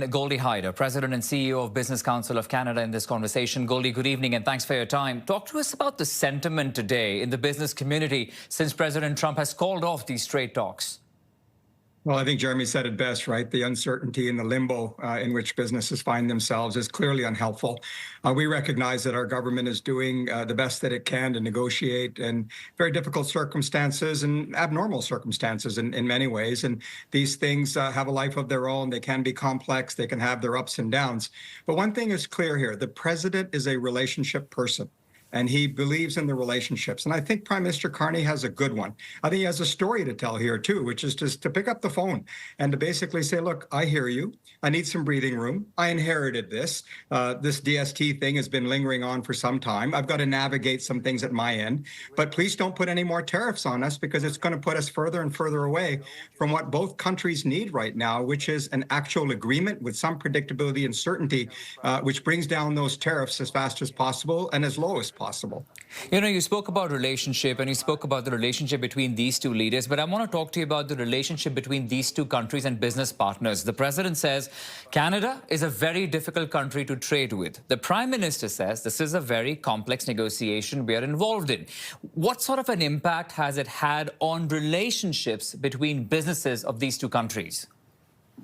Goldy Hyder, President and CEO of Business Council of Canada, in this conversation. Goldy, good evening and thanks for your time. Talk to us about the sentiment today in the business community since President Trump has called off these trade talks. Well, I think Jeremy said it best, right? The uncertainty and the limbo in which businesses find themselves is clearly unhelpful. We recognize that our government is doing the best that it can to negotiate in very difficult circumstances and abnormal circumstances in many ways. And these things have a life of their own. They can be complex. They can have their ups and downs. But one thing is clear here. The president is a relationship person, and he believes in the relationships. And I think Prime Minister Carney has a good one. I think he has a story to tell here, too, which is just to pick up the phone and to basically say, look, I hear you. I need some breathing room. I inherited this. This DST thing has been lingering on for some time. I've got to navigate some things at my end. But please don't put any more tariffs on us, because it's going to put us further and further away from what both countries need right now, which is an actual agreement with some predictability and certainty, which brings down those tariffs as fast as possible and as low as possible. You know, you spoke about relationship and you spoke about the relationship between these two leaders, but I want to talk to you about the relationship between these two countries and business partners. The president says Canada is a very difficult country to trade with. The prime minister says this is a very complex negotiation we are involved in. What sort of an impact has it had on relationships between businesses of these two countries?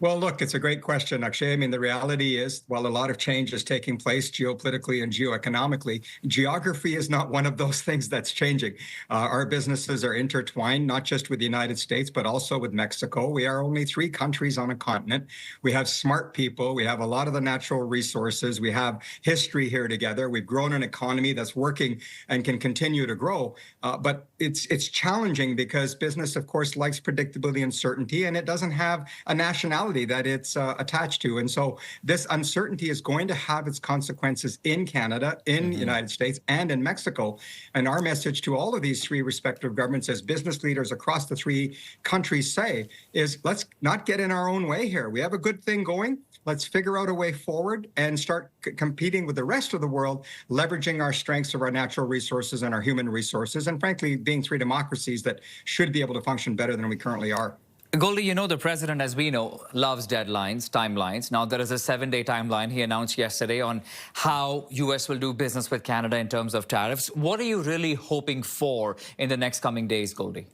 Well, look, it's a great question, Akshay. I mean, the reality is, while a lot of change is taking place geopolitically and geoeconomically, geography is not one of those things that's changing. Our businesses are intertwined, not just with the United States, but also with Mexico. We are only 3 countries on a continent. We have smart people. We have a lot of the natural resources. We have history here together. We've grown an economy that's working and can continue to grow. But it's challenging because business, of course, likes predictability and certainty, and it doesn't have a nationality that it's attached to. And so this uncertainty is going to have its consequences in Canada, in the United States, and in Mexico. And our message to all of these 3 respective governments, as business leaders across the 3 countries say, is let's not get in our own way here. We have a good thing going. Let's figure out a way forward and start competing with the rest of the world, leveraging our strengths of our natural resources and our human resources, and frankly, being 3 democracies that should be able to function better than we currently are. Goldy, you know the president, as we know, loves deadlines, timelines. Now, there is a 7-day timeline he announced yesterday on how U.S. will do business with Canada in terms of tariffs. What are you really hoping for in the next coming days, Goldy?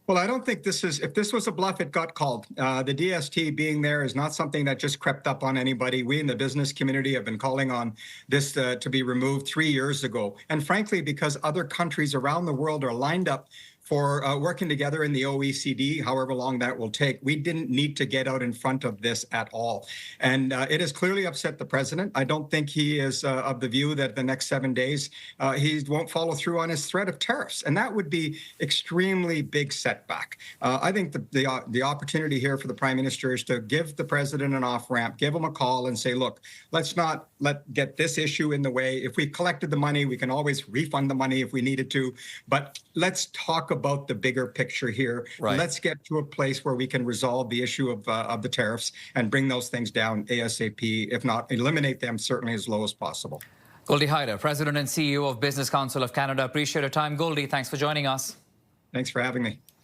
Well, I don't think this is, if this was a bluff, it got called. The DST being there is not something that just crept up on anybody. We in the business community have been calling on this to be removed 3 years ago. And frankly, because other countries around the world are lined up for working together in the OECD, however long that will take. We didn't need to get out in front of this at all. And it has clearly upset the president. I don't think he is of the view that the next 7 days he won't follow through on his threat of tariffs. And that would be extremely big setback. I think the opportunity here for the prime minister is to give the president an off-ramp, give him a call and say, look, let's not get this issue in the way. If we collected the money, we can always refund the money if we needed to. But let's talk about the bigger picture here. Right. Let's get to a place where we can resolve the issue of the tariffs and bring those things down ASAP, if not eliminate them certainly as low as possible. Goldy Hyder, President and CEO of Business Council of Canada. Appreciate your time, Goldy. Thanks for joining us. Thanks for having me.